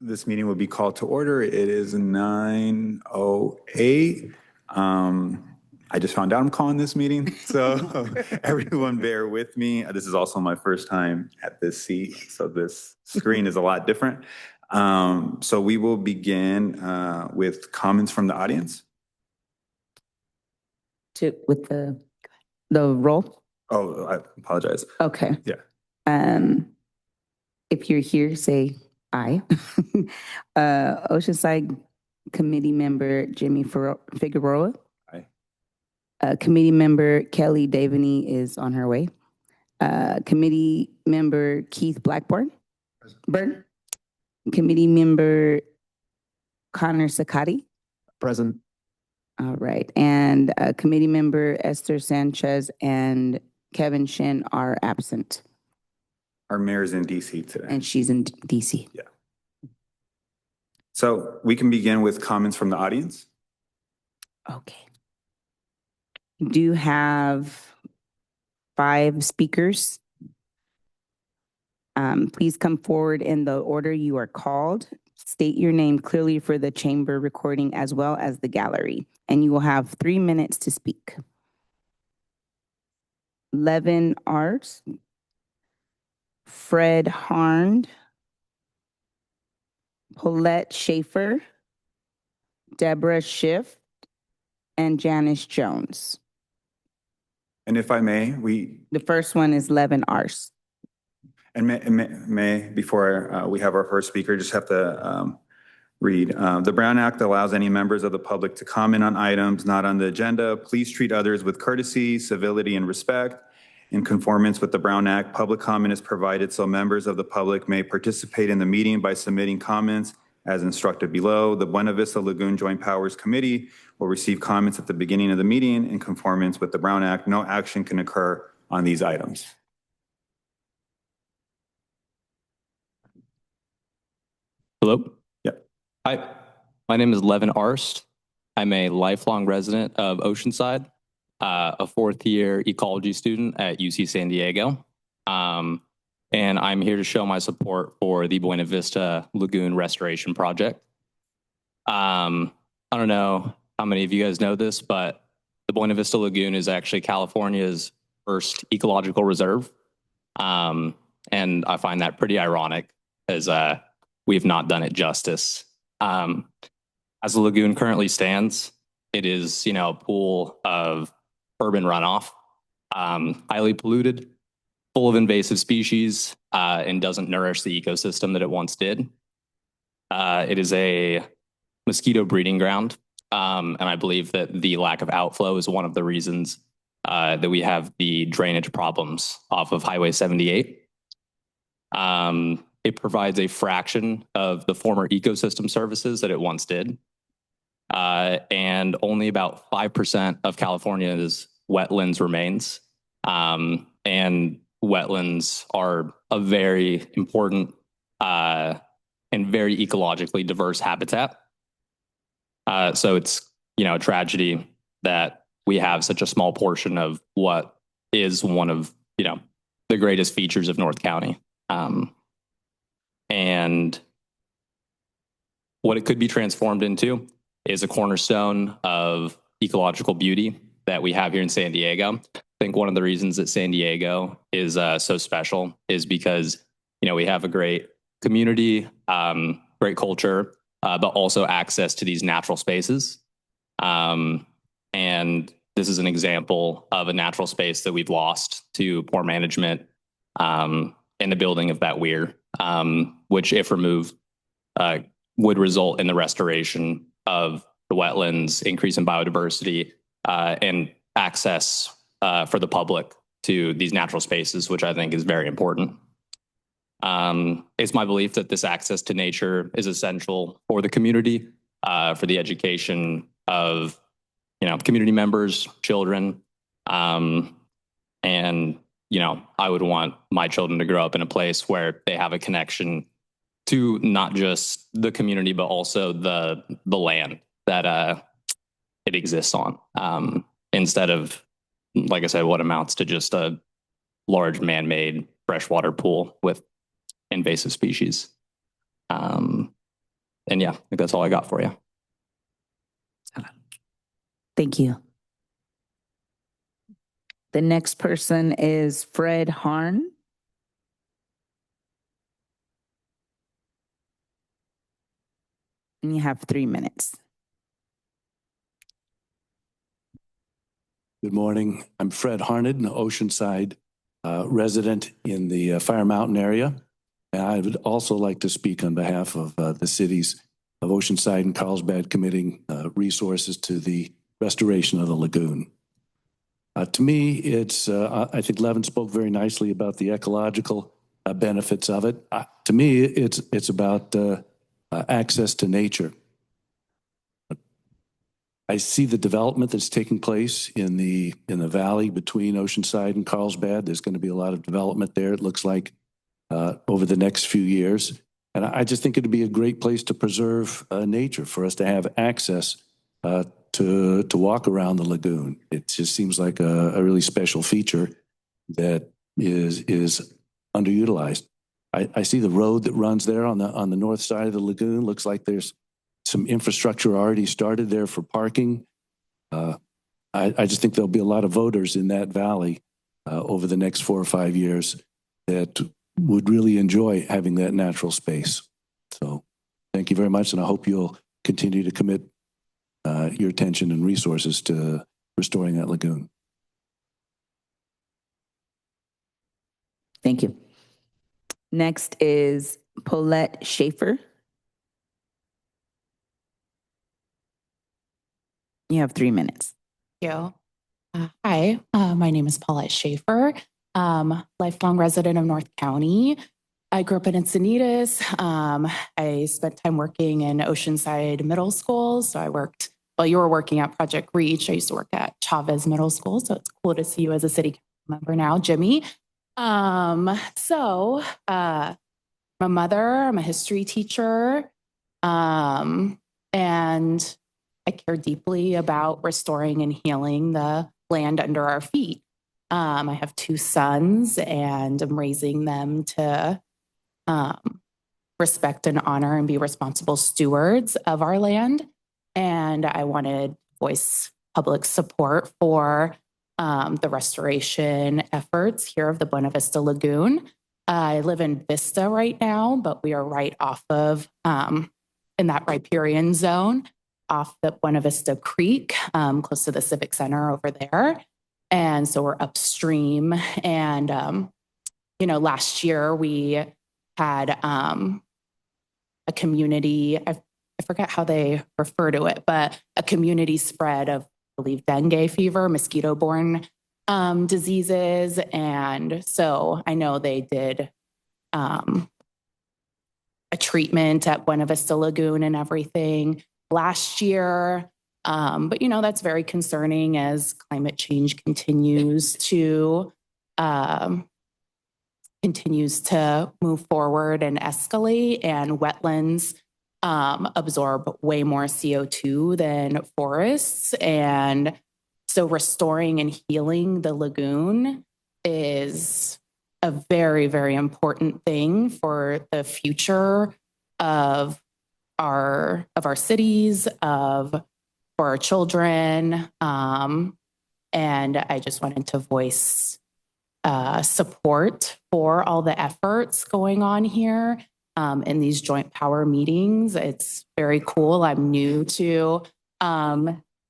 This meeting will be called to order. It is 9:08. I just found out I'm calling this meeting, so everyone bear with me. This is also my first time at this seat, so this screen is a lot different. So we will begin with comments from the audience. With the roll? Oh, I apologize. Okay. Yeah. If you're here, say aye. Oceanside Committee Member Jimmy Figueroa. Aye. Committee Member Kelly Daveney is on her way. Committee Member Keith Blackburn. Committee Member Connor Sakati. Present. All right. And Committee Member Esther Sanchez and Kevin Shin are absent. Our mayor's in DC today. And she's in DC. Yeah. So we can begin with comments from the audience. Okay. We do have 5 speakers. Please come forward in the order you are called. State your name clearly for the chamber recording as well as the gallery, and you will have 3 minutes to speak. Levin Arts, Fred Harnd, Paulette Schaefer, Deborah Schiff, and Janice Jones. And if I may, The first one is Levin Arts. And may before we have our first speaker, just have to read. The Brown Act allows any members of the public to comment on items not on the agenda. Please treat others with courtesy, civility, and respect. In conformance with the Brown Act, public comment is provided so members of the public may participate in the meeting by submitting comments as instructed below. The Buena Vista Lagoon Joint Powers Committee will receive comments at the beginning of the meeting. In conformance with the Brown Act, no action can occur on these items. Hello? Yeah. Hi, my name is Levin Arst. I'm a lifelong resident of Oceanside, a 4th-year ecology student at UC San Diego. And I'm here to show my support for the Buena Vista Lagoon Restoration Project. I don't know how many of you guys know this, but the Buena Vista Lagoon is actually California's first ecological reserve. And I find that pretty ironic as we've not done it justice. As the lagoon currently stands, it is, a pool of urban runoff, highly polluted, full of invasive species, and doesn't nourish the ecosystem that it once did. It is a mosquito breeding ground, and I believe that the lack of outflow is one of the reasons that we have the drainage problems off of Highway 78. It provides a fraction of the former ecosystem services that it once did. And only about 5% of California's wetlands remains. And wetlands are a very important and very ecologically diverse habitat. So it's, a tragedy that we have such a small portion of what is one of, the greatest features of North County. And what it could be transformed into is a cornerstone of ecological beauty that we have here in San Diego. I think one of the reasons that San Diego is so special is because, we have a great community, great culture, but also access to these natural spaces. And this is an example of a natural space that we've lost to poor management in the building of that weir. Which, if removed, would result in the restoration of the wetlands, increase in biodiversity, and access for the public to these natural spaces, which I think is very important. It's my belief that this access to nature is essential for the community, for the education of, community members, children, and I would want my children to grow up in a place where they have a connection to not just the community, but also the land that it exists on, instead of, like I said, what amounts to just a large man-made freshwater pool with invasive species. yeah, I think that's all I got for you. Thank you. The next person is Fred Harn. And you have 3 minutes. Good morning. I'm Fred Harned, an Oceanside resident in the Fire Mountain area. And I would also like to speak on behalf of the cities of Oceanside and Carlsbad committing resources to the restoration of the lagoon. To me, it's, I think Levin spoke very nicely about the ecological benefits of it. To me, it's about access to nature. I see the development that's taking place in the valley between Oceanside and Carlsbad. There's going to be a lot of development there. It looks like over the next few years, and I just think it'd be a great place to preserve nature for us to have access to walk around the lagoon. It just seems like a really special feature that is underutilized. I see the road that runs there on the north side of the lagoon. Looks like there's some infrastructure already started there for parking. I just think there'll be a lot of voters in that valley over the next 4 or 5 years that would really enjoy having that natural space. So thank you very much, and I hope you'll continue to commit your attention and resources to restoring that lagoon. Thank you. Next is Paulette Schaefer. You have 3 minutes. Thank you. Hi, my name is Paulette Schaefer, lifelong resident of North County. I grew up in Encinitas. I spent time working in Oceanside Middle School. So I worked, while you were working at Project Reach, I used to work at Chavez Middle School. So it's cool to see you as a city council member now, Jimmy. I'm a mother, I'm a history teacher, and I care deeply about restoring and healing the land under our feet. I have 2 sons, and I'm raising them to respect and honor and be responsible stewards of our land. And I wanted to voice public support for the restoration efforts here of the Buena Vista Lagoon. I live in Vista right now, but we are right off of, in that riparian zone, off the Buena Vista Creek, close to the Civic Center over there. And so we're upstream. And, last year we had a community, I forget how they refer to it, but a community spread of, I believe, dengue fever, mosquito-borne diseases. And so I know they did a treatment at Buena Vista Lagoon and everything last year. But, that's very concerning as climate change continues to move forward and escalate, and wetlands absorb way more CO2 than forests. And so restoring and healing the lagoon is a very, very important thing for the future of our cities, for our children. And I just wanted to voice support for all the efforts going on here in these joint power meetings. It's very cool. I'm new to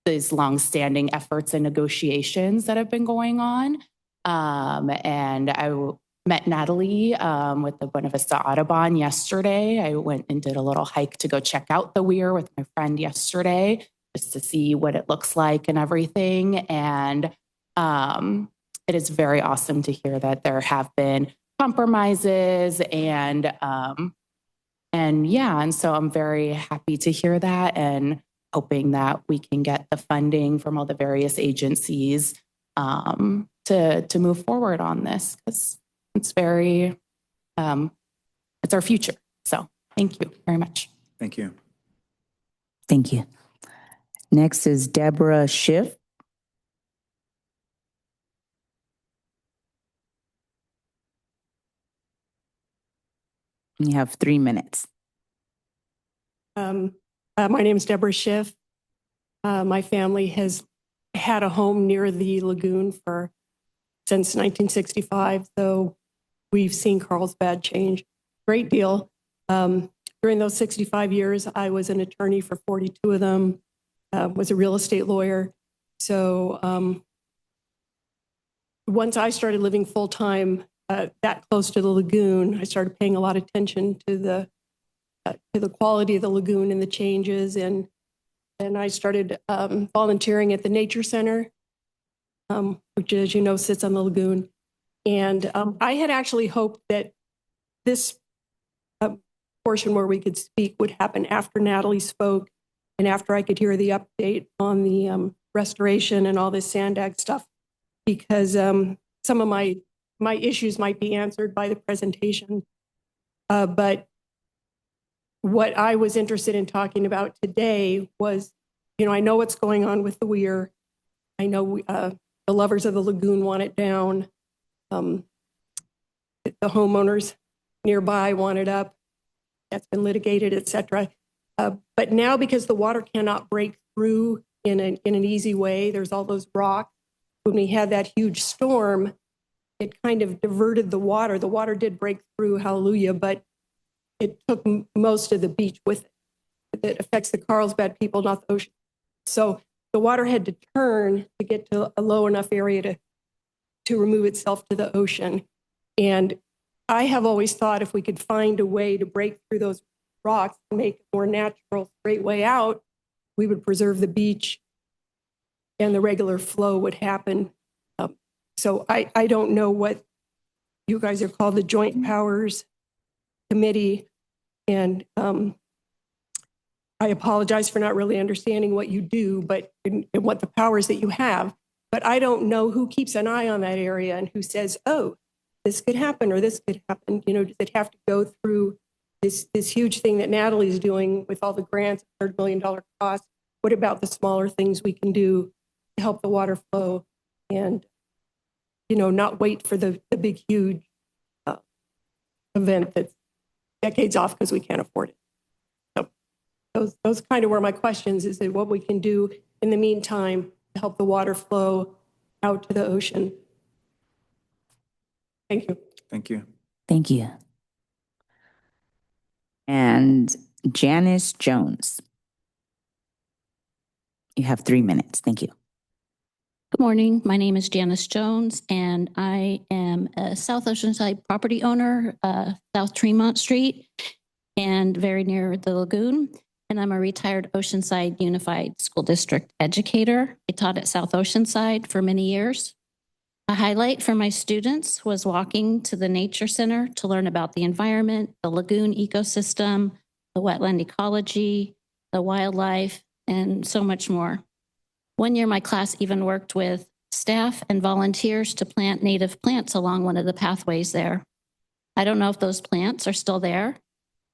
these longstanding efforts and negotiations that have been going on. And I met Natalie with the Buena Vista Audubon yesterday. I went and did a little hike to go check out the weir with my friend yesterday, just to see what it looks like and everything. And it is very awesome to hear that there have been compromises and so I'm very happy to hear that, and hoping that we can get the funding from all the various agencies to move forward on this, because it's very it's our future. So thank you very much. Thank you. Thank you. Next is Deborah Schiff. You have 3 minutes. My name is Deborah Schiff. My family has had a home near the lagoon since 1965, so we've seen Carlsbad change a great deal. During those 65 years, I was an attorney for 42 of them, was a real estate lawyer. So once I started living full-time that close to the lagoon, I started paying a lot of attention to the quality of the lagoon and the changes. And I started volunteering at the Nature Center, which, as you know, sits on the lagoon. And I had actually hoped that this portion where we could speak would happen after Natalie spoke and after I could hear the update on the restoration and all this Sandag stuff, because some of my issues might be answered by the presentation. But what I was interested in talking about today was, I know what's going on with the weir. I know the lovers of the lagoon want it down. The homeowners nearby want it up. That's been litigated, et cetera. But now, because the water cannot break through in an easy way, there's all those rocks. When we had that huge storm, it kind of diverted the water. The water did break through, hallelujah, but it took most of the beach with it. It affects the Carlsbad people, not the ocean. So the water had to turn to get to a low enough area to remove itself to the ocean. And I have always thought if we could find a way to break through those rocks and make a more natural, straight way out, we would preserve the beach and the regular flow would happen. So I don't know what you guys are called, the Joint Powers Committee. And I apologize for not really understanding what you do, but and what the powers that you have. But I don't know who keeps an eye on that area and who says, oh, this could happen or this could happen. Does it have to go through this huge thing that Natalie's doing with all the grants, $100 million cost? What about the smaller things we can do to help the water flow and, not wait for the big, huge event that's decades off because we can't afford it? So those kind of were my questions, is that what we can do in the meantime to help the water flow out to the ocean. Thank you. Thank you. Thank you. And Janice Jones. You have 3 minutes. Thank you. Good morning. My name is Janice Jones, and I am a South Oceanside property owner, South Tremont Street, and very near the lagoon. And I'm a retired Oceanside Unified School District educator. I taught at South Oceanside for many years. A highlight for my students was walking to the Nature Center to learn about the environment, the lagoon ecosystem, the wetland ecology, the wildlife, and so much more. One year, my class even worked with staff and volunteers to plant native plants along one of the pathways there. I don't know if those plants are still there,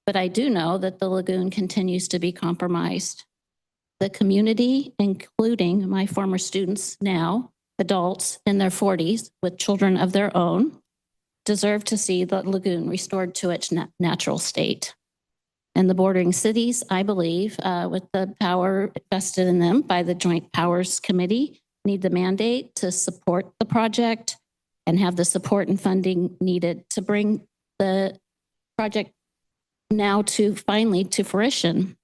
but I do know that the lagoon continues to be compromised. The community, including my former students now, adults in their 40s with children of their own, deserve to see the lagoon restored to its natural state. And the bordering cities, I believe, with the power vested in them by the Joint Powers Committee, need the mandate to support the project and have the support and funding needed to bring the project now finally to fruition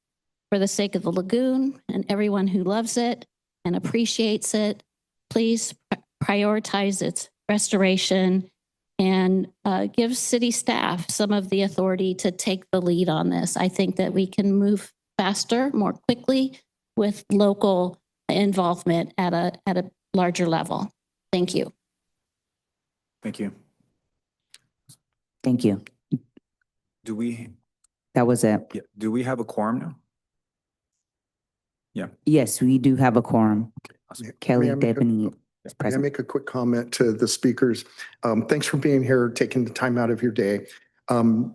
for the sake of the lagoon and everyone who loves it and appreciates it. Please prioritize its restoration and give city staff some of the authority to take the lead on this. I think that we can move faster, more quickly with local involvement at a larger level. Thank you. Thank you. Thank you. That was it. Do we have a quorum now? Yeah. Yes, we do have a quorum. Awesome. Kelly May I make a- Debony is May I present. make a quick comment to the speakers? Thanks for being here, taking the time out of your day. I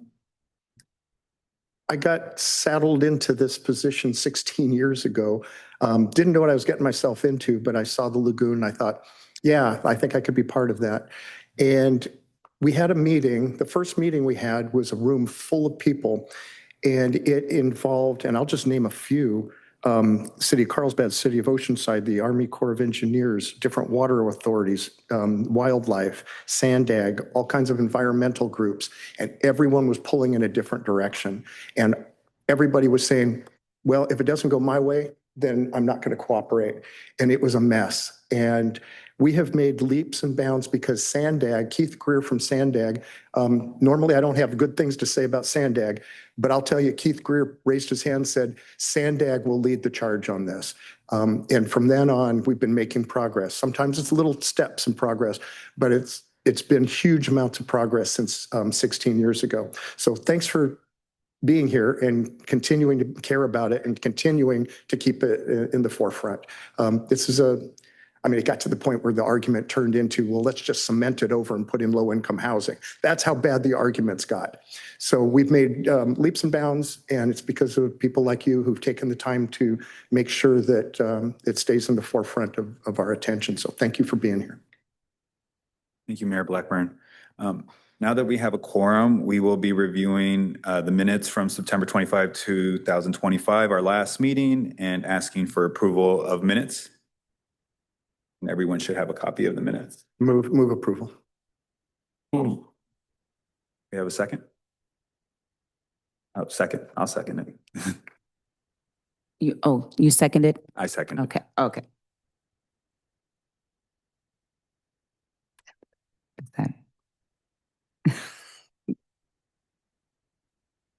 got saddled into this position 16 years ago. Didn't know what I was getting myself into, but I saw the lagoon. I thought, yeah, I think I could be part of that. And we had a meeting. The first meeting we had was a room full of people. And it involved, and I'll just name a few, City of Carlsbad, City of Oceanside, the Army Corps of Engineers, different water authorities, wildlife, Sandag, all kinds of environmental groups, and everyone was pulling in a different direction. And everybody was saying, well, if it doesn't go my way, then I'm not going to cooperate. And it was a mess. And we have made leaps and bounds because Sandag, Keith Greer from Sandag, normally I don't have good things to say about Sandag, but I'll tell you, Keith Greer raised his hand and said, Sandag will lead the charge on this. And from then on, we've been making progress. Sometimes it's little steps in progress, but it's been huge amounts of progress since 16 years ago. So thanks for being here and continuing to care about it and continuing to keep it in the forefront. It got to the point where the argument turned into, well, let's just cement it over and put in low-income housing. That's how bad the arguments got. So we've made leaps and bounds, and it's because of people like you who've taken the time to make sure that it stays in the forefront of our attention. So thank you for being here. Thank you, Mayor Blackburn. Now that we have a quorum, we will be reviewing the minutes from September 25, 2025, our last meeting, and asking for approval of minutes. And everyone should have a copy of the minutes. Move approval. We have a second? Oh, second. I'll second it. You seconded? I second it. Okay.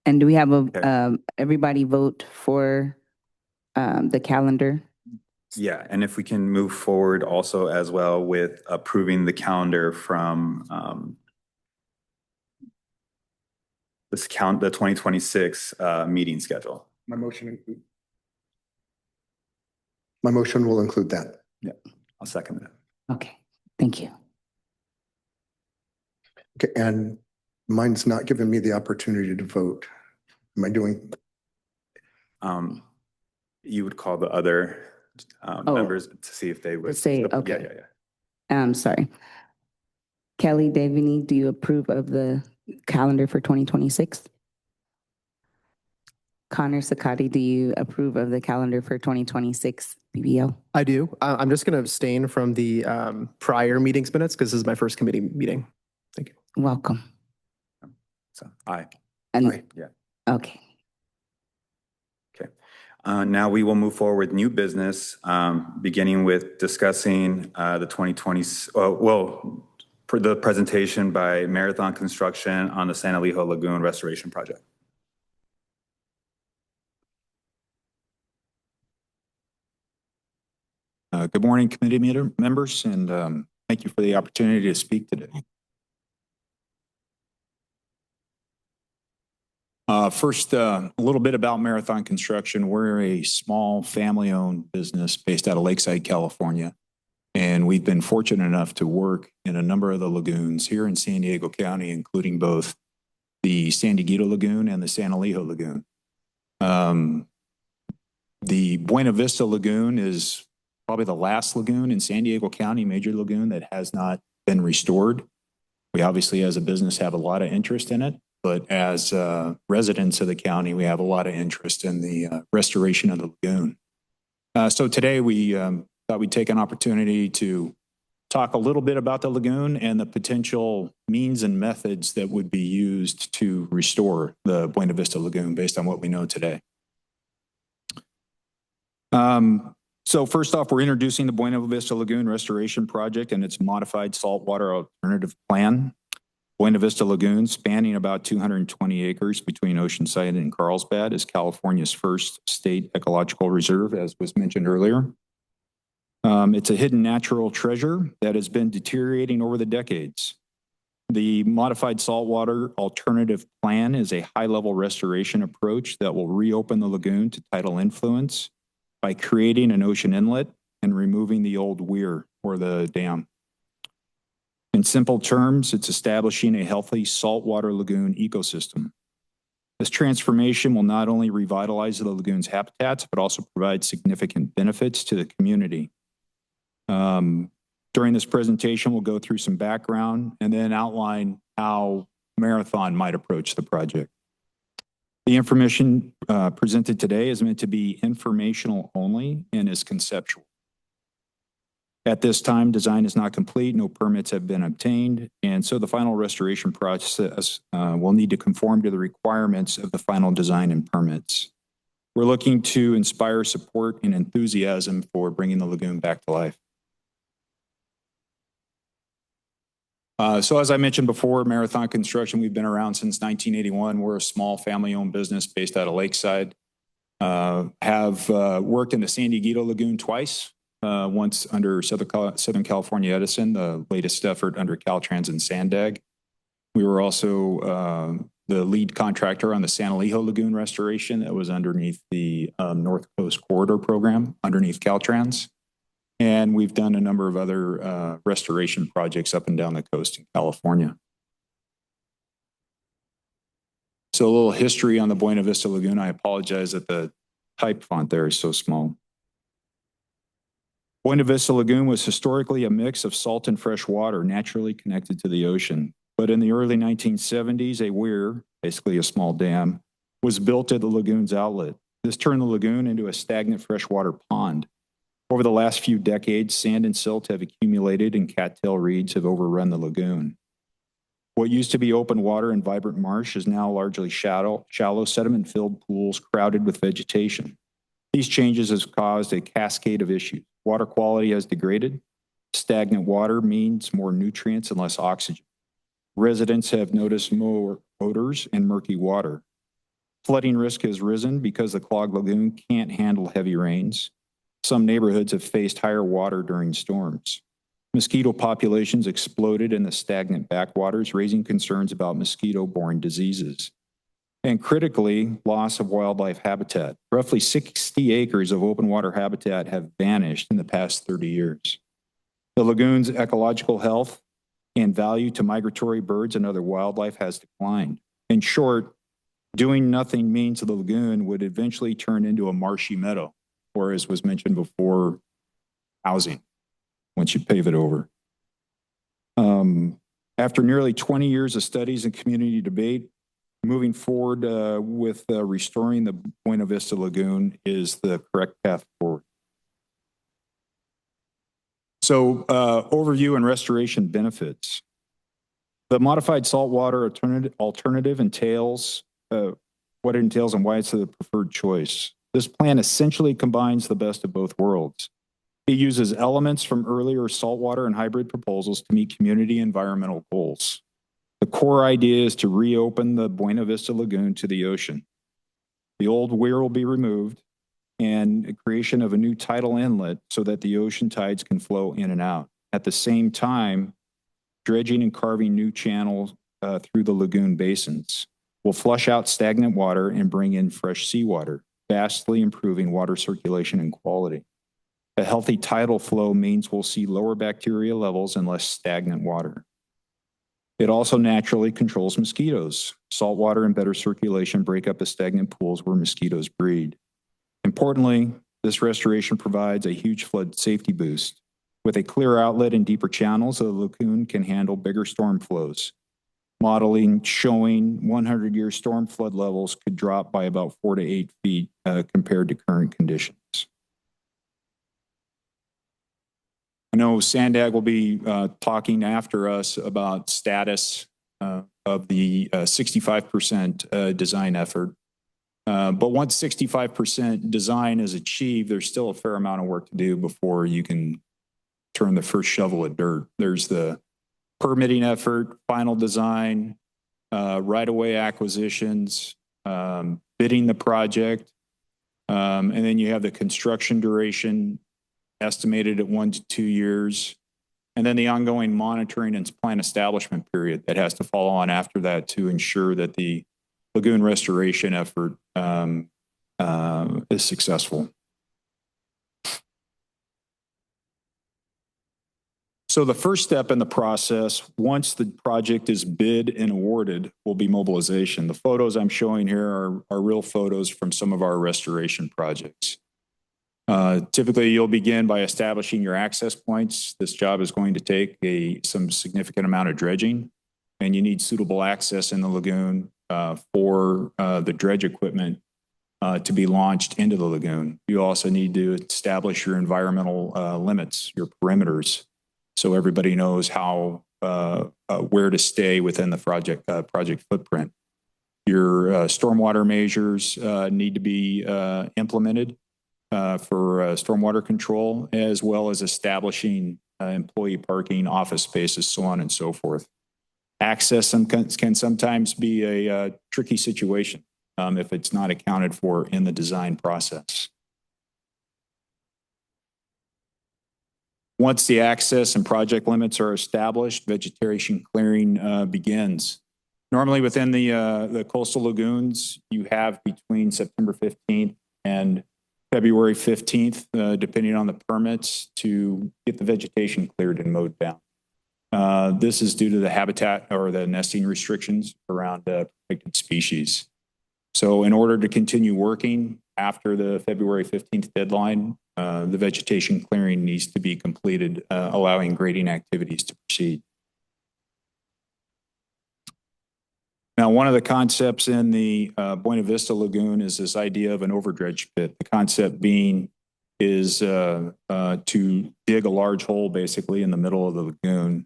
And do we have everybody vote for the calendar? Yeah, and if we can move forward also as well with approving the calendar from the 2026 meeting schedule. My motion will include that. Yeah, I'll second that. Okay, thank you. Okay, and mine's not giving me the opportunity to vote. Am I doing? You would call the other members to see if they would say, okay. Yeah. I'm sorry. Kelly Davini, do you approve of the calendar for 2026? Connor Sakati, do you approve of the calendar for 2026 BBL? I do. I'm just going to abstain from the prior meetings minutes because this is my first committee meeting. Thank you. Welcome. So aye. Aye. Yeah. Okay. Now we will move forward with new business, beginning with discussing the 2020, for the presentation by Marathon Construction on the San Elijo Lagoon Restoration Project. Good morning, committee members, and thank you for the opportunity to speak today. First, a little bit about Marathon Construction. We're a small family-owned business based out of Lakeside, California, and we've been fortunate enough to work in a number of the lagoons here in San Diego County, including both the San Dieguito Lagoon and the San Elijo Lagoon. The Buena Vista Lagoon is probably the last lagoon in San Diego County, major lagoon, that has not been restored. We obviously, as a business, have a lot of interest in it. But as residents of the county, we have a lot of interest in the restoration of the lagoon. So today we thought we'd take an opportunity to talk a little bit about the lagoon and the potential means and methods that would be used to restore the Buena Vista Lagoon based on what we know today. So first off, we're introducing the Buena Vista Lagoon Restoration Project and its modified saltwater alternative plan. Buena Vista Lagoon, spanning about 220 acres between Oceanside and Carlsbad, is California's first state ecological reserve, as was mentioned earlier. It's a hidden natural treasure that has been deteriorating over the decades. The modified saltwater alternative plan is a high-level restoration approach that will reopen the lagoon to tidal influence by creating an ocean inlet and removing the old weir or the dam. In simple terms, it's establishing a healthy saltwater lagoon ecosystem. This transformation will not only revitalize the lagoon's habitats, but also provide significant benefits to the community. During this presentation, we'll go through some background and then outline how Marathon might approach the project. The information presented today is meant to be informational only and is conceptual. At this time, design is not complete, no permits have been obtained, and so the final restoration process will need to conform to the requirements of the final design and permits. We're looking to inspire support and enthusiasm for bringing the lagoon back to life. So as I mentioned before, Marathon Construction, we've been around since 1981. We're a small family-owned business based out of Lakeside. Have worked in the San Diego Lagoon twice. Once under Southern California Edison, the latest effort under Caltrans and Sandag. We were also the lead contractor on the San Elijo Lagoon restoration that was underneath the North Coast Corridor program underneath Caltrans. And we've done a number of other restoration projects up and down the coast in California. So a little history on the Buena Vista Lagoon. I apologize that the type font there is so small. Buena Vista Lagoon was historically a mix of salt and fresh water naturally connected to the ocean. But in the early 1970s, a weir, basically a small dam, was built at the lagoon's outlet. This turned the lagoon into a stagnant freshwater pond. Over the last few decades, sand and silt have accumulated and cattail reeds have overrun the lagoon. What used to be open water and vibrant marsh is now largely shallow sediment-filled pools crowded with vegetation. These changes have caused a cascade of issues. Water quality has degraded. Stagnant water means more nutrients and less oxygen. Residents have noticed more odors and murky water. Flooding risk has risen because the clogged lagoon can't handle heavy rains. Some neighborhoods have faced higher water during storms. Mosquito populations exploded in the stagnant backwaters, raising concerns about mosquito-borne diseases. And critically, loss of wildlife habitat. Roughly 60 acres of open water habitat have vanished in the past 30 years. The lagoon's ecological health and value to migratory birds and other wildlife has declined. In short, doing nothing means the lagoon would eventually turn into a marshy meadow, or as was mentioned before, housing, once you pave it over. After nearly 20 years of studies and community debate, moving forward with restoring the Buena Vista Lagoon is the correct path forward. So overview and restoration benefits. The modified saltwater alternative entails what it entails and why it's the preferred choice. This plan essentially combines the best of both worlds. It uses elements from earlier saltwater and hybrid proposals to meet community environmental goals. The core idea is to reopen the Buena Vista Lagoon to the ocean. The old weir will be removed and the creation of a new tidal inlet so that the ocean tides can flow in and out. At the same time, dredging and carving new channels through the lagoon basins will flush out stagnant water and bring in fresh seawater, vastly improving water circulation and quality. A healthy tidal flow means we'll see lower bacteria levels and less stagnant water. It also naturally controls mosquitoes. Salt water and better circulation break up the stagnant pools where mosquitoes breed. Importantly, this restoration provides a huge flood safety boost. With a clear outlet and deeper channels, the lagoon can handle bigger storm flows. Modeling showing 100-year storm flood levels could drop by about 4 to 8 feet compared to current conditions. I know Sandag will be talking after us about status of the 65% design effort. But once 65% design is achieved, there's still a fair amount of work to do before you can turn the first shovel of dirt. There's the permitting effort, final design, right-of-way acquisitions, bidding the project, and then you have the construction duration estimated at 1 to 2 years, and then the ongoing monitoring and plan establishment period that has to follow on after that to ensure that the lagoon restoration effort is successful. So the first step in the process, once the project is bid and awarded, will be mobilization. The photos I'm showing here are real photos from some of our restoration projects. Typically, you'll begin by establishing your access points. This job is going to take some significant amount of dredging, and you need suitable access in the lagoon for the dredge equipment to be launched into the lagoon. You also need to establish your environmental limits, your perimeters, so everybody knows how where to stay within the project footprint. Your stormwater measures need to be implemented for stormwater control, as well as establishing employee parking, office spaces, so on and so forth. Access can sometimes be a tricky situation if it's not accounted for in the design process. Once the access and project limits are established, vegetation clearing begins. Normally within the coastal lagoons, you have between September 15th and February 15th, depending on the permits, to get the vegetation cleared and mowed down. This is due to the habitat or the nesting restrictions around protected species. So in order to continue working after the February 15th deadline, the vegetation clearing needs to be completed, allowing grading activities to proceed. Now, one of the concepts in the Buena Vista Lagoon is this idea of an overdredge pit. The concept being is to dig a large hole basically in the middle of the lagoon,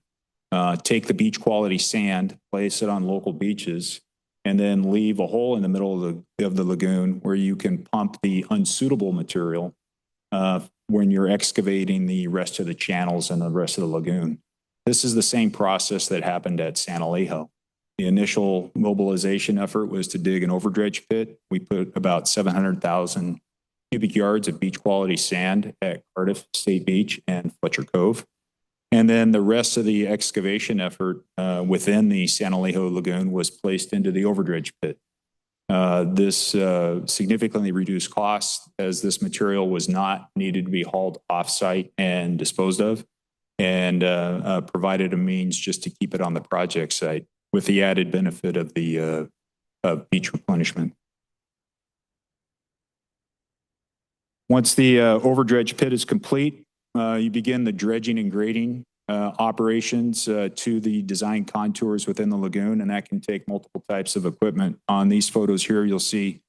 take the beach quality sand, place it on local beaches, and then leave a hole in the middle of the lagoon where you can pump the unsuitable material when you're excavating the rest of the channels and the rest of the lagoon. This is the same process that happened at San Alejo. The initial mobilization effort was to dig an overdredge pit. We put about 700,000 cubic yards of beach quality sand at Cardiff State Beach and Fletcher Cove. And then the rest of the excavation effort within the San Alejo Lagoon was placed into the overdredge pit. This significantly reduced costs as this material was not needed to be hauled off-site and disposed of, and provided a means just to keep it on the project site with the added benefit of the beach replenishment. Once the overdredge pit is complete, you begin the dredging and grading operations to the design contours within the lagoon, and that can take multiple types of equipment. On these photos here, you'll see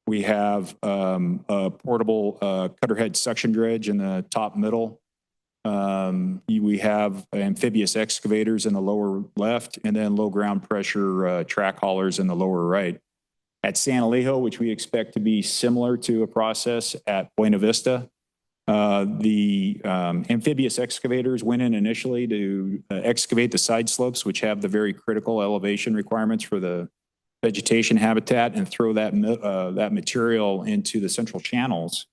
we have a portable cutter head suction dredge in the top middle. We have amphibious excavators in the lower left, and then low ground pressure track haulers in the lower right. At San Alejo, which we expect to be similar to a process at Buena Vista, the amphibious excavators went in initially to excavate the side slopes, which have the very critical elevation requirements for the vegetation habitat, and throw that material into the central channels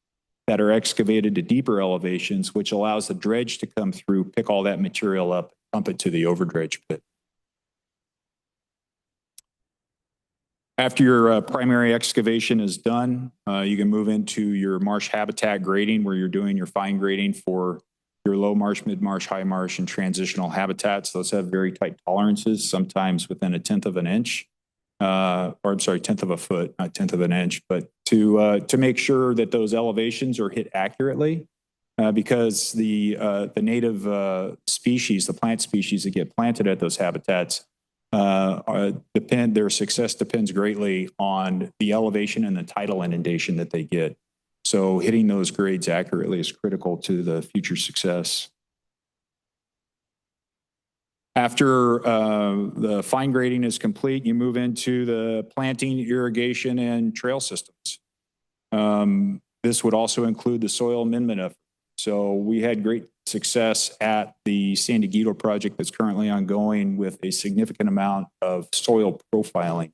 that are excavated to deeper elevations, which allows the dredge to come through, pick all that material up, pump it to the overdredge pit. After your primary excavation is done, you can move into your marsh habitat grading, where you're doing your fine grading for your low marsh, mid marsh, high marsh, and transitional habitats. Those have very tight tolerances, sometimes within 1/10 of an inch, or I'm sorry, 1/10 of a foot, not 1/10 of an inch, but to make sure that those elevations are hit accurately, because the native species, the plant species that get planted at those habitats, their success depends greatly on the elevation and the tidal inundation that they get. So hitting those grades accurately is critical to the future success. After the fine grading is complete, you move into the planting, irrigation, and trail systems. This would also include the soil amendment effort. So we had great success at the San Dieguito project that's currently ongoing with a significant amount of soil profiling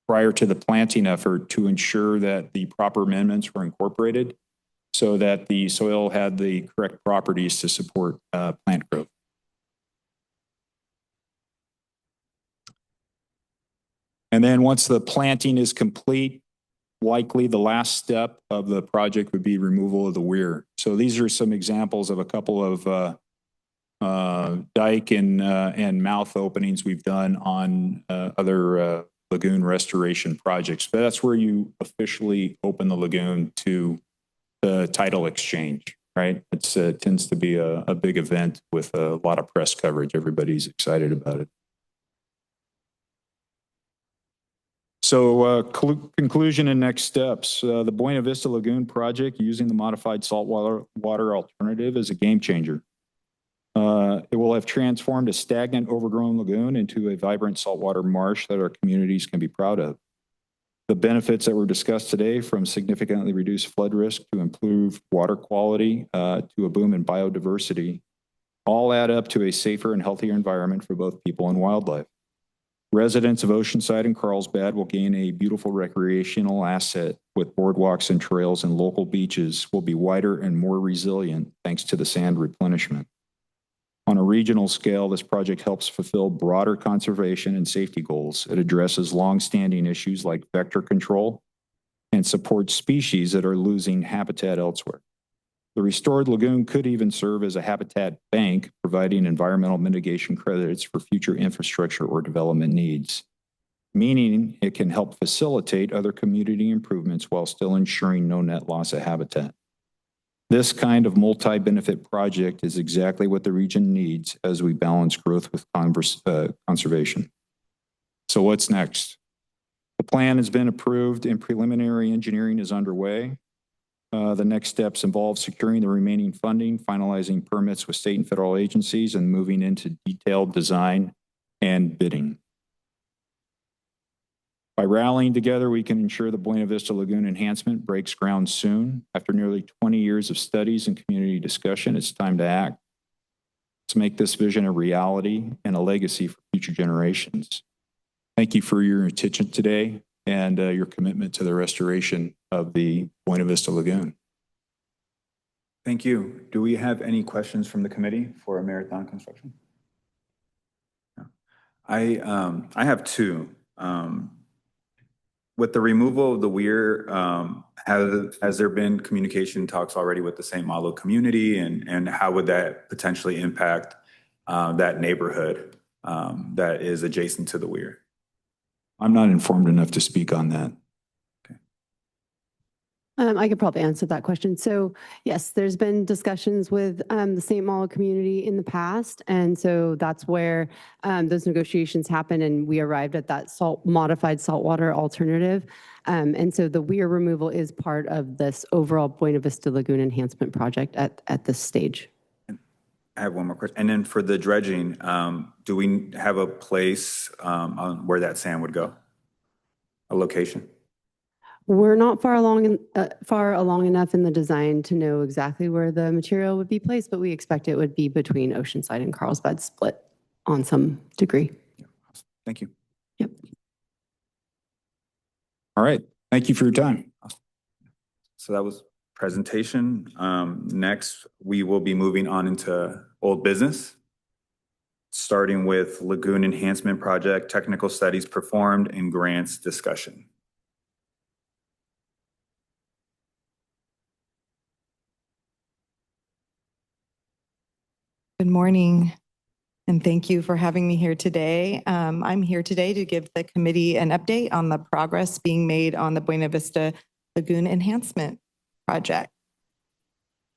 prior to the planting effort to ensure that the proper amendments were incorporated so that the soil had the correct properties to support plant growth. And then once the planting is complete, likely the last step of the project would be removal of the weir. So these are some examples of a couple of dike and mouth openings we've done on other lagoon restoration projects. But that's where you officially open the lagoon to the tidal exchange, right? It tends to be a big event with a lot of press coverage. Everybody's excited about it. So conclusion and next steps. The Buena Vista Lagoon project using the modified saltwater alternative is a game changer. It will have transformed a stagnant, overgrown lagoon into a vibrant saltwater marsh that our communities can be proud of. The benefits that were discussed today, from significantly reduced flood risk to improved water quality to a boom in biodiversity, all add up to a safer and healthier environment for both people and wildlife. Residents of Oceanside and Carlsbad will gain a beautiful recreational asset with boardwalks and trails, and local beaches will be wider and more resilient thanks to the sand replenishment. On a regional scale, this project helps fulfill broader conservation and safety goals. It addresses long-standing issues like vector control and supports species that are losing habitat elsewhere. The restored lagoon could even serve as a habitat bank, providing environmental mitigation credits for future infrastructure or development needs, meaning it can help facilitate other community improvements while still ensuring no net loss of habitat. This kind of multi-benefit project is exactly what the region needs as we balance growth with conservation. So what's next? The plan has been approved and preliminary engineering is underway. The next steps involve securing the remaining funding, finalizing permits with state and federal agencies, and moving into detailed design and bidding. By rallying together, we can ensure the Buena Vista Lagoon enhancement breaks ground soon. After nearly 20 years of studies and community discussion, it's time to act. Let's make this vision a reality and a legacy for future generations. Thank you for your attention today and your commitment to the restoration of the Buena Vista Lagoon. Thank you. Do we have any questions from the committee for Marathon Construction? No. I have two. With the removal of the weir, has there been communication talks already with the St. Malo community, and how would that potentially impact that neighborhood that is adjacent to the weir? I'm not informed enough to speak on that. I could probably answer that question. So yes, there's been discussions with the St. Malo community in the past. And so that's where those negotiations happened, and we arrived at that modified saltwater alternative. And so the weir removal is part of this overall Buena Vista Lagoon enhancement project at this stage. I have one more question. And then for the dredging, do we have a place on where that sand would go? A location? We're not far along enough in the design to know exactly where the material would be placed, but we expect it would be between Oceanside and Carlsbad, split on some degree. Yeah. Thank you. Yep. All right. Thank you for your time. So that was presentation. Next, we will be moving on into old business, starting with Lagoon Enhancement Project, technical studies performed, and grants discussion. Good morning, and thank you for having me here today. I'm here today to give the committee an update on the progress being made on the Buena Vista Lagoon Enhancement Project.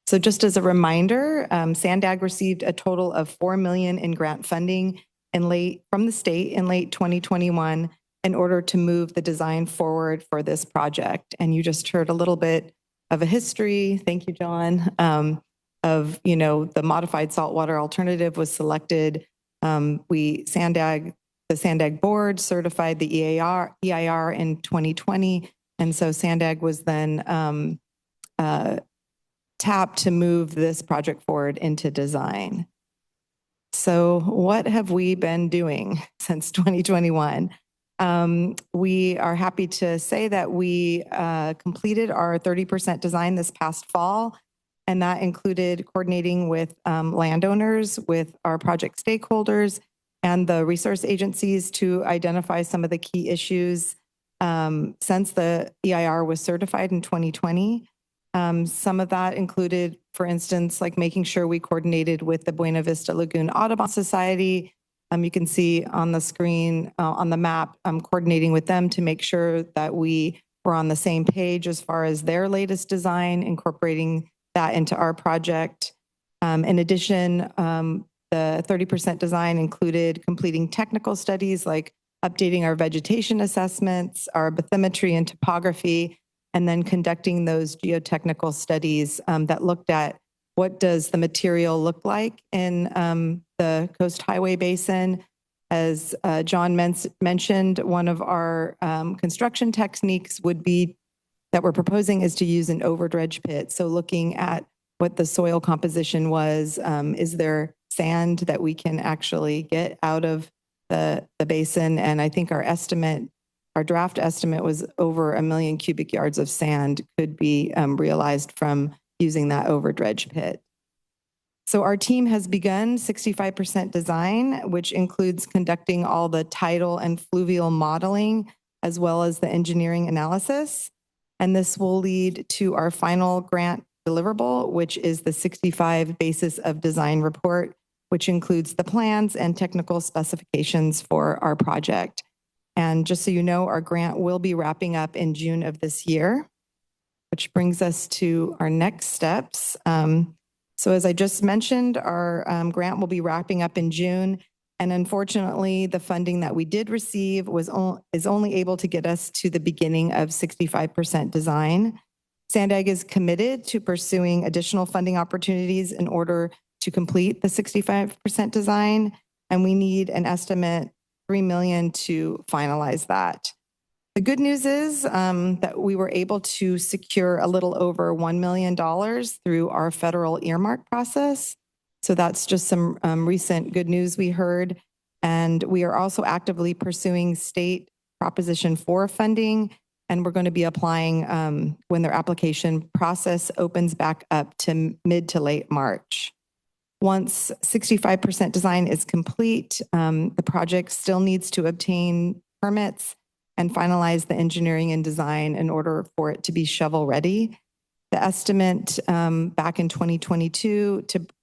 So just as a reminder, SANDAG received a total of $4 million in grant funding from the state in late 2021 in order to move the design forward for this project. And you just heard a little bit of a history. Thank you, John. Of, the modified saltwater alternative was selected. The SANDAG board certified the EIR in 2020. And so SANDAG was then tapped to move this project forward into design. So what have we been doing since 2021? We are happy to say that we completed our 30% design this past fall. And that included coordinating with landowners, with our project stakeholders, and the resource agencies to identify some of the key issues since the EIR was certified in 2020. Some of that included, for instance, like making sure we coordinated with the Buena Vista Lagoon Audubon Society. You can see on the screen, on the map, coordinating with them to make sure that we were on the same page as far as their latest design, incorporating that into our project. In addition, the 30% design included completing technical studies like updating our vegetation assessments, our bathymetry and topography, and then conducting those geotechnical studies that looked at what does the material look like in the Coast Highway Basin. As John mentioned, one of our construction techniques would be that we're proposing is to use an overdredge pit. So looking at what the soil composition was, is there sand that we can actually get out of the basin? And I think our draft estimate was over 1 million cubic yards of sand could be realized from using that overdredge pit. So our team has begun 65% design, which includes conducting all the tidal and fluvial modeling, as well as the engineering analysis. And this will lead to our final grant deliverable, which is the 65 basis of design report, which includes the plans and technical specifications for our project. And just so you know, our grant will be wrapping up in June of this year, which brings us to our next steps. So as I just mentioned, our grant will be wrapping up in June. And unfortunately, the funding that we did receive is only able to get us to the beginning of 65% design. Sandag is committed to pursuing additional funding opportunities in order to complete the 65% design. And we need an estimate $3 million to finalize that. The good news is that we were able to secure a little over $1 million through our federal earmark process. So that's just some recent good news we heard. And we are also actively pursuing state Proposition 4 funding. And we're going to be applying when their application process opens back up to mid to late March. Once 65% design is complete, the project still needs to obtain permits and finalize the engineering and design in order for it to be shovel ready. The estimate back in 2022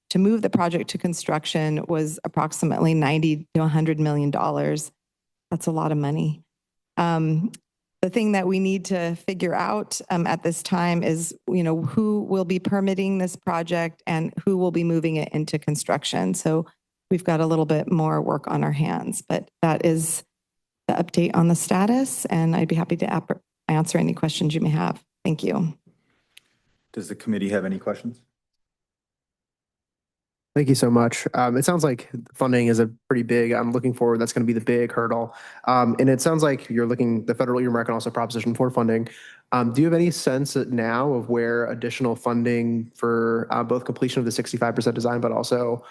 to move the project to construction was approximately $90 to $100 million. That's a lot of money. The thing that we need to figure out at this time is, who will be permitting this project and who will be moving it into construction. So we've got a little bit more work on our hands, but that is the update on the status, and I'd be happy to answer any questions you may have. Thank you. Does the committee have any questions? Thank you so much. It sounds like funding is a pretty big, I'm looking forward, that's going to be the big hurdle. And it sounds like you're looking, the federal earmark and also Proposition 4 funding. Do you have any sense now of where additional funding for both completion of the 65% design, but also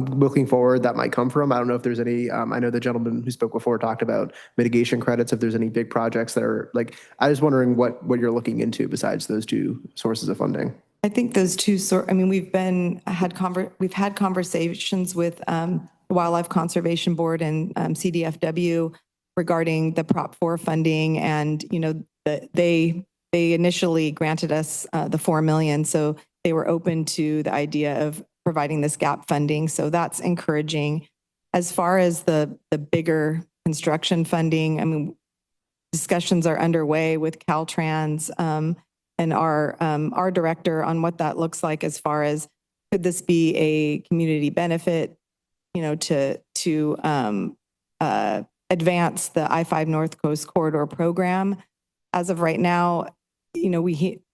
looking forward that might come from? I don't know if there's any, I know the gentleman who spoke before talked about mitigation credits, if there's any big projects that are like, I was wondering what you're looking into besides those two sources of funding. I think those two we've had conversations with the Wildlife Conservation Board and CDFW regarding the Prop 4 funding, and they initially granted us the $4 million, so they were open to the idea of providing this gap funding. So that's encouraging. As far as the bigger construction funding, discussions are underway with Caltrans and our director on what that looks like as far as could this be a community benefit, to advance the I-5 North Coast Corridor program. As of right now,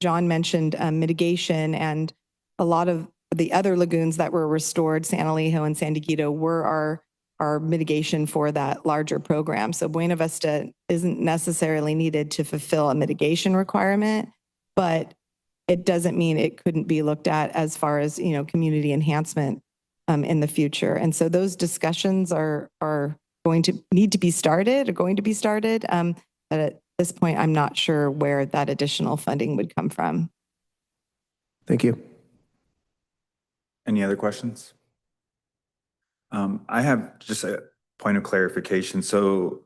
John mentioned mitigation, and a lot of the other lagoons that were restored, San Elijo and San Diego, were our mitigation for that larger program. So Buena Vista isn't necessarily needed to fulfill a mitigation requirement, but it doesn't mean it couldn't be looked at as far as, community enhancement in the future. And so those discussions are going to be started. But at this point, I'm not sure where that additional funding would come from. Thank you. Any other questions? I have just a point of clarification. So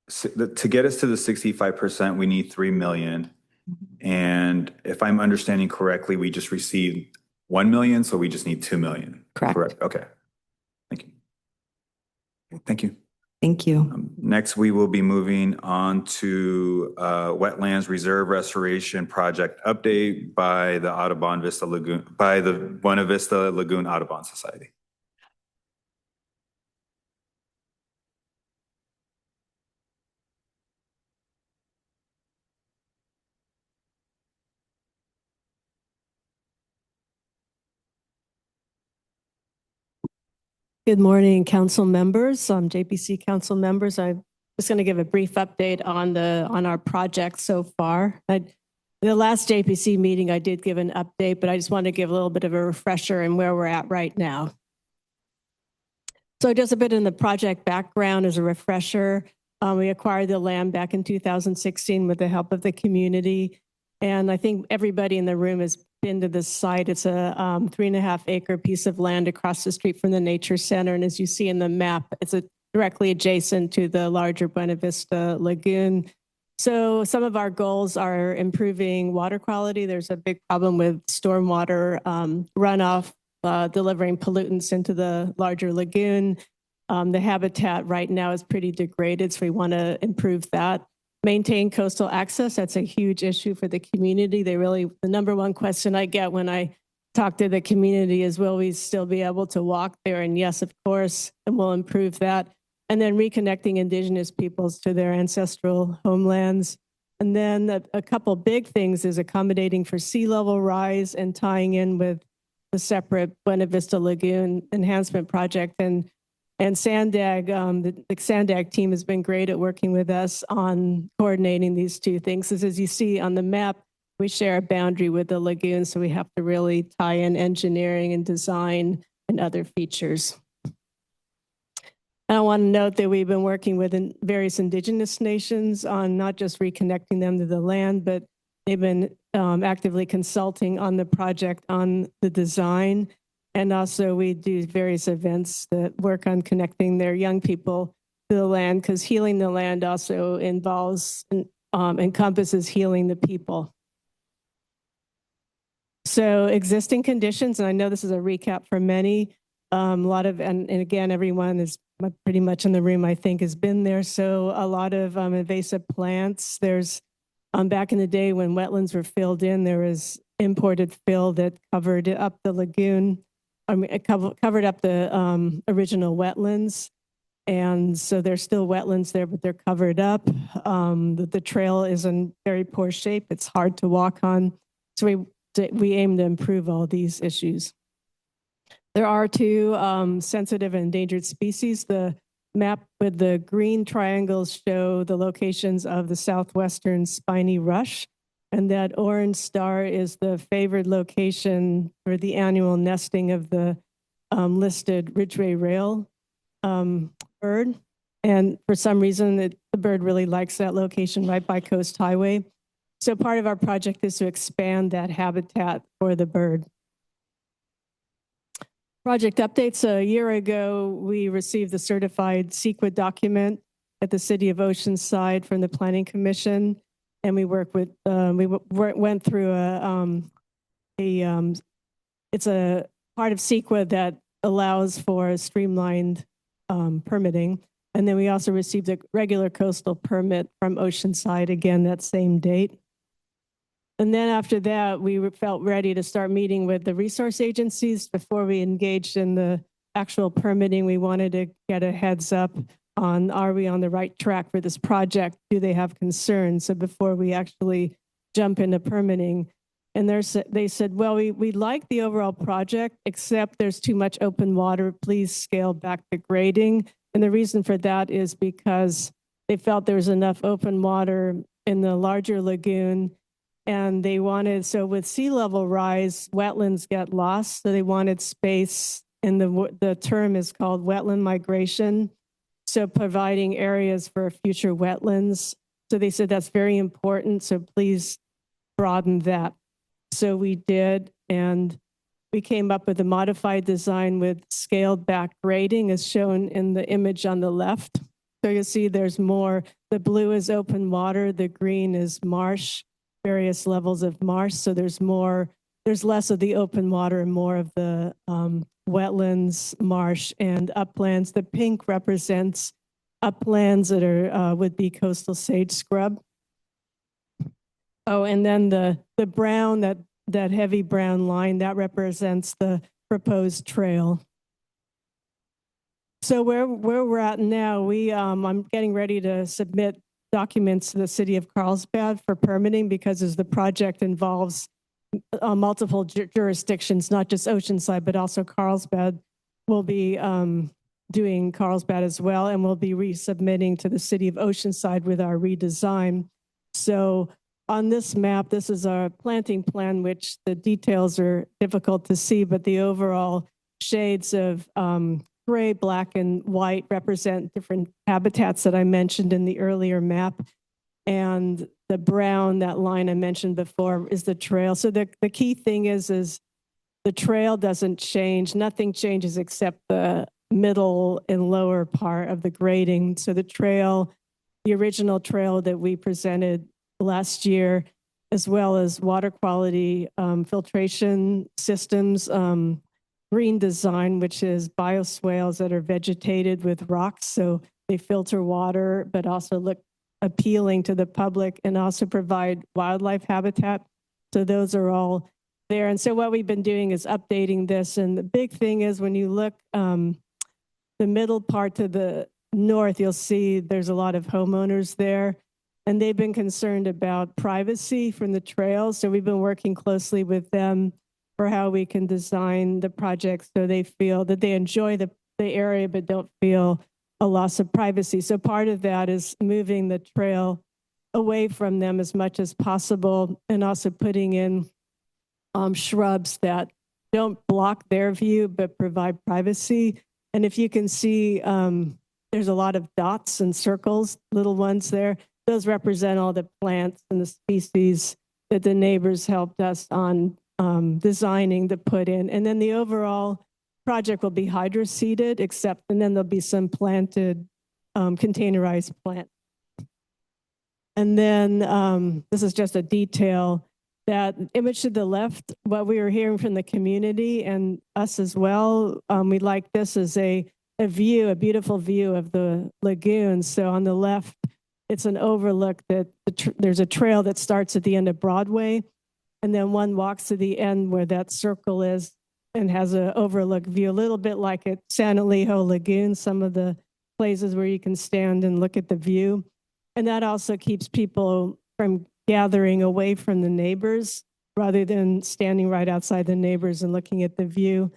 to get us to the 65%, we need $3 million. And if I'm understanding correctly, we just received 1 million, so we just need 2 million. Correct. Okay. Thank you. Thank you. Thank you. Next, we will be moving on to Wetlands Reserve Restoration Project update by the Buena Vista Lagoon Audubon Society. Good morning, council members, JPC council members. I'm just going to give a brief update on our project so far. The last JPC meeting, I did give an update, but I just want to give a little bit of a refresher in where we're at right now. So just a bit in the project background as a refresher. We acquired the land back in 2016 with the help of the community. And I think everybody in the room has been to this site. It's a 3.5 acre piece of land across the street from the nature center. And as you see in the map, it's directly adjacent to the larger Buena Vista Lagoon. So some of our goals are improving water quality. There's a big problem with stormwater runoff, delivering pollutants into the larger lagoon. The habitat right now is pretty degraded, so we want to improve that. Maintain coastal access. That's a huge issue for the community. The number one question I get when I talk to the community is, will we still be able to walk there? And yes, of course, and we'll improve that. And then reconnecting indigenous peoples to their ancestral homelands. And then a couple big things is accommodating for sea level rise and tying in with the separate Buena Vista Lagoon enhancement project. And Sandag, the Sandag team has been great at working with us on coordinating these two things. As you see on the map, we share a boundary with the lagoon, so we have to really tie in engineering and design and other features. And I want to note that we've been working with various indigenous nations on not just reconnecting them to the land, but they've been actively consulting on the project, on the design. And also we do various events that work on connecting their young people to the land, because healing the land also encompasses healing the people. So existing conditions, and I know this is a recap for many, and again, everyone is pretty much in the room, I think, has been there. So a lot of invasive plants. There's, back in the day when wetlands were filled in, there was imported fill that covered up the lagoon. It covered up the original wetlands. And so there's still wetlands there, but they're covered up. The trail is in very poor shape. It's hard to walk on. So we aim to improve all these issues. There are two sensitive and endangered species. The map with the green triangles show the locations of the southwestern spiny rush. And that orange star is the favored location for the annual nesting of the listed Ridgway rail bird. And for some reason, the bird really likes that location right by Coast Highway. So part of our project is to expand that habitat for the bird. Project updates. A year ago, we received the certified CEQA document at the City of Oceanside from the Planning Commission. And we work with, went through it's a part of CEQA that allows for streamlined permitting. And then we also received a regular coastal permit from Oceanside, again, that same date. And then after that, we felt ready to start meeting with the resource agencies. Before we engaged in the actual permitting, we wanted to get a heads up on, are we on the right track for this project? Do they have concerns? So before we actually jump into permitting, and they said, well, we like the overall project, except there's too much open water. Please scale back the grading. And the reason for that is because they felt there was enough open water in the larger lagoon. And they wanted, so with sea level rise, wetlands get lost. So they wanted space, and the term is called wetland migration. So providing areas for future wetlands. So they said that's very important. So please broaden that. So we did, and we came up with a modified design with scaled back grading as shown in the image on the left. So you'll see there's more, the blue is open water, the green is marsh, various levels of marsh. So there's less of the open water and more of the wetlands, marsh, and uplands. The pink represents uplands that are would be coastal sage scrub. Oh, and then the brown, that heavy brown line, that represents the proposed trail. So where we're at now, I'm getting ready to submit documents to the City of Carlsbad for permitting, because as the project involves multiple jurisdictions, not just Oceanside, but also Carlsbad. will be doing Carlsbad as well, and we'll be resubmitting to the city of Oceanside with our redesign. So on this map, this is our planting plan, which the details are difficult to see, but the overall shades of gray, black, and white represent different habitats that I mentioned in the earlier map. And the brown, that line I mentioned before, is the trail. So the key thing is the trail doesn't change. Nothing changes except the middle and lower part of the grading. So the trail, the original trail that we presented last year, as well as water quality, filtration systems, green design, which is bioswales that are vegetated with rocks. So they filter water, but also look appealing to the public and also provide wildlife habitat. So those are all there. And so what we've been doing is updating this. And the big thing is when you look the middle part to the north, you'll see there's a lot of homeowners there. And they've been concerned about privacy from the trails. So we've been working closely with them for how we can design the project so they feel that they enjoy the area but don't feel a loss of privacy. So part of that is moving the trail away from them as much as possible and also putting in shrubs that don't block their view but provide privacy. And if you can see, there's a lot of dots and circles, little ones there. Those represent all the plants and the species that the neighbors helped us on designing to put in. And then the overall project will be hydro-seeded, and then there'll be some planted containerized plant. And then this is just a detail. That image to the left, what we were hearing from the community and us as well, we like this as a view, a beautiful view of the lagoon. So on the left, it's an overlook that there's a trail that starts at the end of Broadway, and then one walks to the end where that circle is and has an overlook view, a little bit like at San Elijo Lagoon, some of the places where you can stand and look at the view. And that also keeps people from gathering away from the neighbors rather than standing right outside the neighbors and looking at the view.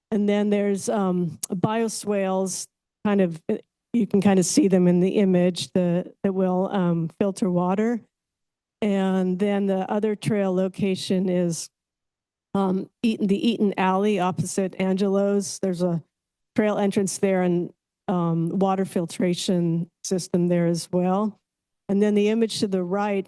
And then there's bioswales, kind of, you can kind of see them in the image that will filter water. And then the other trail location is the Eaton Alley opposite Angelo's. There's a trail entrance there and water filtration system there as well. And then the image to the right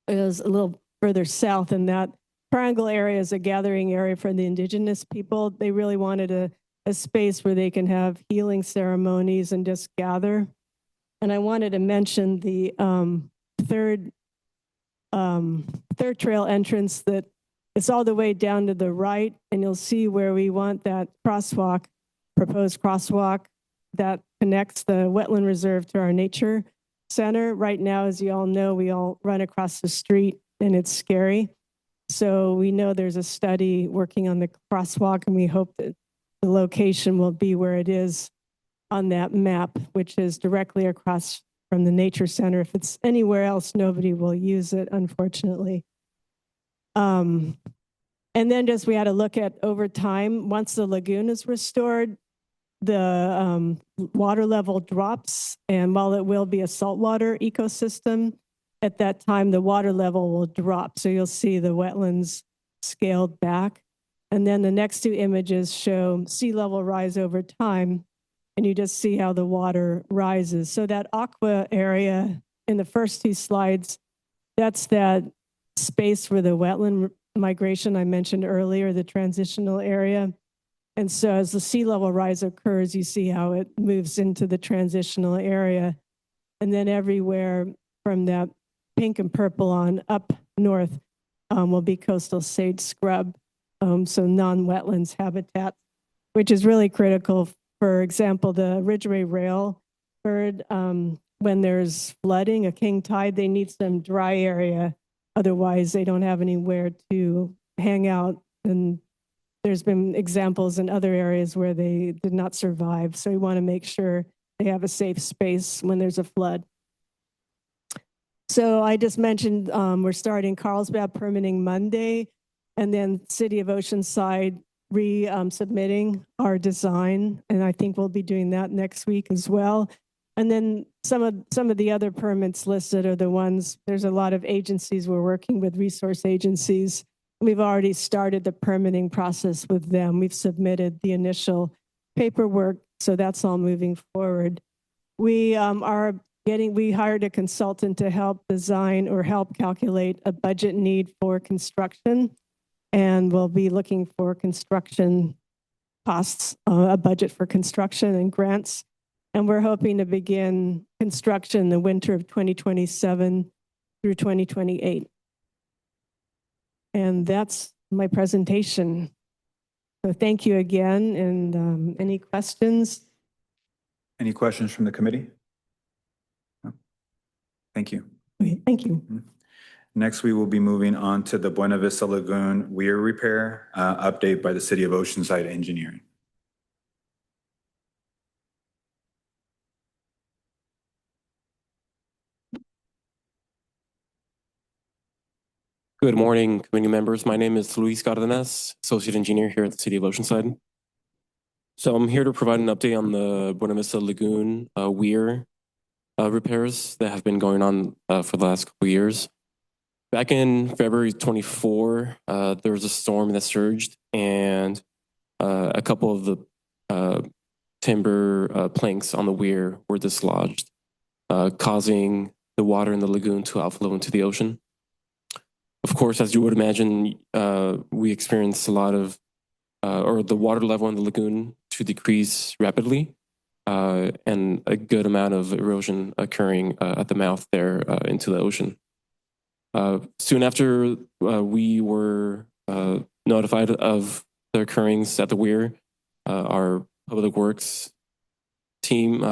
is a little further south, and that triangle area is a gathering area for the indigenous people. They really wanted a space where they can have healing ceremonies and just gather. And I wanted to mention the third trail entrance that it's all the way down to the right, and you'll see where we want that crosswalk, proposed crosswalk that connects the wetland reserve to our nature center. Right now, as you all know, we all run across the street and it's scary. So we know there's a study working on the crosswalk, and we hope that the location will be where it is on that map, which is directly across from the nature center. If it's anywhere else, nobody will use it, unfortunately. And then just we had a look at over time, once the lagoon is restored, the water level drops, and while it will be a saltwater ecosystem, at that time the water level will drop. So you'll see the wetlands scaled back. And then the next two images show sea level rise over time, and you just see how the water rises. So that aqua area in the first two slides, that's that space for the wetland migration I mentioned earlier, the transitional area. And so as the sea level rise occurs, you see how it moves into the transitional area. And then everywhere from that pink and purple on up north will be coastal sage scrub, so non-wetlands habitat, which is really critical. For example, the Ridgeway rail bird, when there's flooding, a king tide, they need some dry area. Otherwise, they don't have anywhere to hang out. And there's been examples in other areas where they did not survive. So we want to make sure they have a safe space when there's a flood. So I just mentioned we're starting Carlsbad permitting Monday, and then City of Oceanside submitting our design, and I think we'll be doing that next week as well. And then some of the other permits listed are the ones, there's a lot of agencies we're working with, resource agencies. We've already started the permitting process with them. We've submitted the initial paperwork, so that's all moving forward. We hired a consultant to help design or help calculate a budget need for construction, and we'll be looking for construction costs, a budget for construction and grants. And we're hoping to begin construction the winter of 2027 through 2028. And that's my presentation. So thank you again. And any questions? Any questions from the committee? No. Thank you. Okay, thank you. Next, we will be moving on to the Buena Vista Lagoon weir repair update by the City of Oceanside Engineering. Good morning, committee members. My name is Luis Cardenas, Associate Engineer here at the City of Oceanside. So I'm here to provide an update on the Buena Vista Lagoon weir repairs that have been going on for the last couple of years. Back in February 24, there was a storm that surged, and a couple of the timber planks on the weir were dislodged, causing the water in the lagoon to outflow into the ocean. Of course, as you would imagine, we experienced a lot of, or the water level in the lagoon to decrease rapidly, and a good amount of erosion occurring at the mouth there into the ocean. Soon after we were notified of the occurrence at the weir, our public works team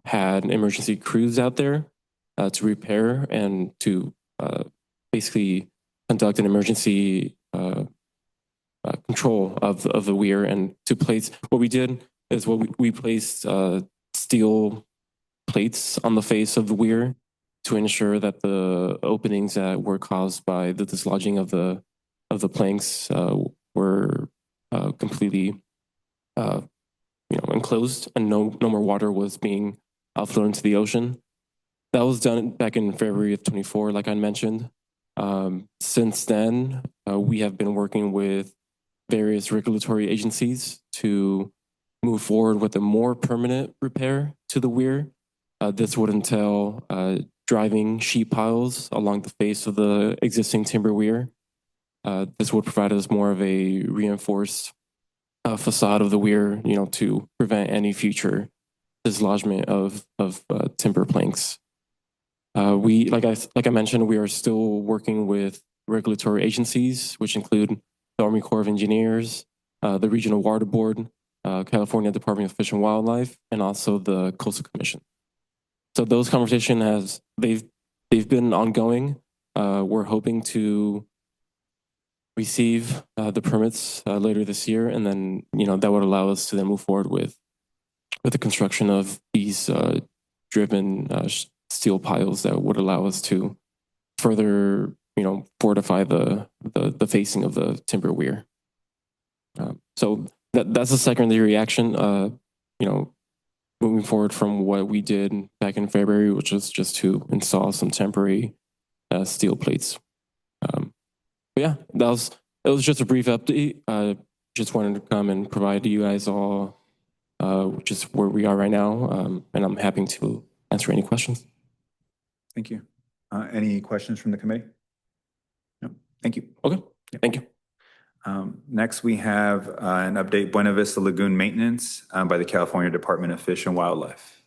had emergency crews out there to repair and to basically conduct an emergency control of the weir, and to place, what we did is we placed steel plates on the face of the weir to ensure that the openings that were caused by the dislodging of the planks were completely enclosed, and no more water was being outflowed into the ocean. That was done back in February of 24, like I mentioned. Since then, we have been working with various regulatory agencies to move forward with a more permanent repair to the weir. This would entail driving sheet piles along the face of the existing timber weir. This would provide us more of a reinforced facade of the weir, to prevent any future dislodgement of timber planks. We, like I mentioned, we are still working with regulatory agencies, which include the Army Corps of Engineers, the Regional Water Board, California Department of Fish and Wildlife, and also the Coastal Commission. So those conversations they've been ongoing. We're hoping to receive the permits later this year, and then that would allow us to then move forward with the construction of these driven steel piles that would allow us to further, fortify the facing of the timber weir. So that's a secondary reaction, moving forward from what we did back in February, which was just to install some temporary steel plates. But yeah, it was just a brief update. Just wanted to come and provide to you guys all just where we are right now, and I'm happy to answer any questions. Thank you. Any questions from the committee? No. Thank you. Okay. Yeah. Thank you. Next, we have an update, Buena Vista Lagoon maintenance by the California Department of Fish and Wildlife.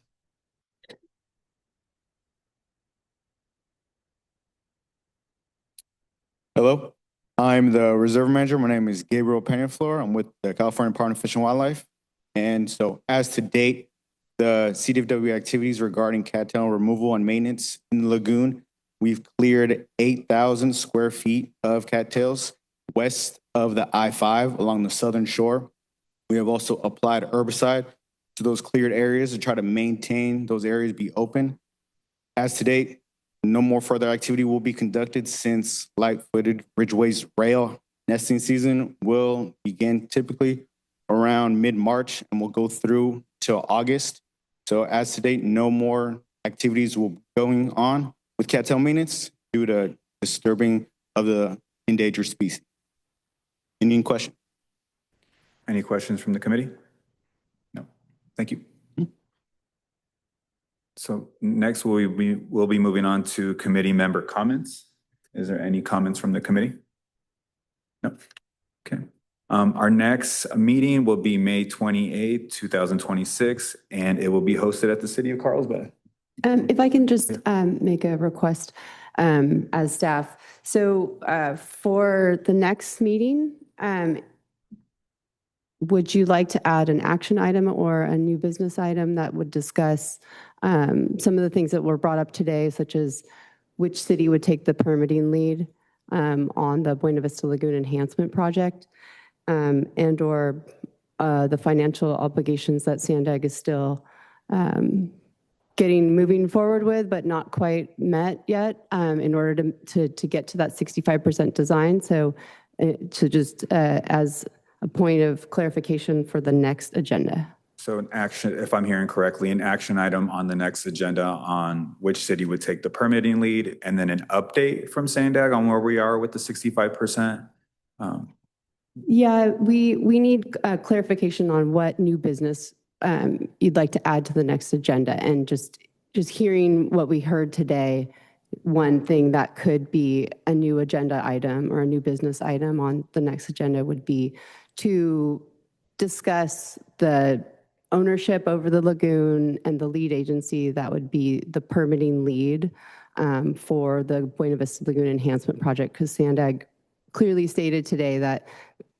Hello, I'm the reserve manager. My name is Gabriel Peñaflor. I'm with the California Department of Fish and Wildlife. And so as to date, the CDFW activities regarding cattail removal and maintenance in the lagoon, we've cleared 8,000 square feet of cattails west of the I-5 along the southern shore. We have also applied herbicide to those cleared areas to try to maintain those areas be open. As to date, no more further activity will be conducted since light-footed Ridgeway's rail Nesting season will begin typically around mid-March and will go through till August. So as to date, no more activities will be going on with cattail maintenance due to disturbing of the endangered species. Any question? Any questions from the committee? No. Thank you. So next we'll be moving on to committee member comments. Is there any comments from the committee? No. Okay. Our next meeting will be May 28th, 2026, and it will be hosted at the City of Carlsbad. If I can just make a request as staff. So for the next meeting, would you like to add an action item or a new business item that would discuss some of the things that were brought up today, such as which city would take the permitting lead on the Buena Vista Lagoon Enhancement Project, and or the financial obligations that Sandag is still moving forward with, but not quite met yet in order to get to that 65% design. So to just as a point of clarification for the next agenda. So an action, if I'm hearing correctly, an action item on the next agenda on which city would take the permitting lead, and then an update from Sandag on where we are with the 65%. Yeah, we need clarification on what new business you'd like to add to the next agenda, and just hearing what we heard today. One thing that could be a new agenda item or a new business item on the next agenda would be to discuss the ownership over the lagoon and the lead agency that would be the permitting lead for the Buena Vista Lagoon Enhancement Project, because Sandag clearly stated today that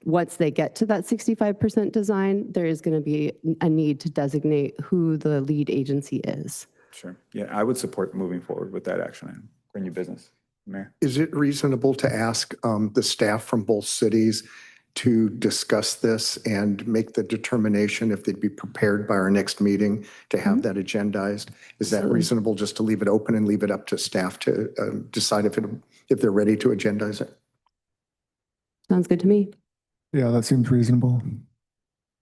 once they get to that 65% design, there is going to be a need to designate who the lead agency is. Sure. Yeah, I would support moving forward with that action item for new business. Mayor? Is it reasonable to ask the staff from both cities to discuss this and make the determination if they'd be prepared by our next meeting to have that agendized? Is that reasonable, just to leave it open and leave it up to staff to decide if they're ready to agendize it? Sounds good to me. Yeah, that seems reasonable.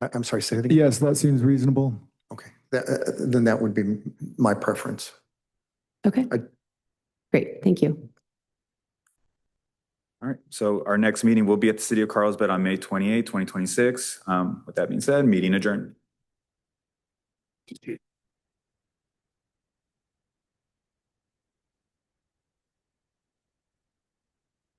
I'm sorry, say that again? Yes, that seems reasonable. Okay, then that would be my preference. Okay. Great, thank you. All right, so our next meeting will be at the City of Carlsbad on May 28, 2026. With that being said, meeting adjourned.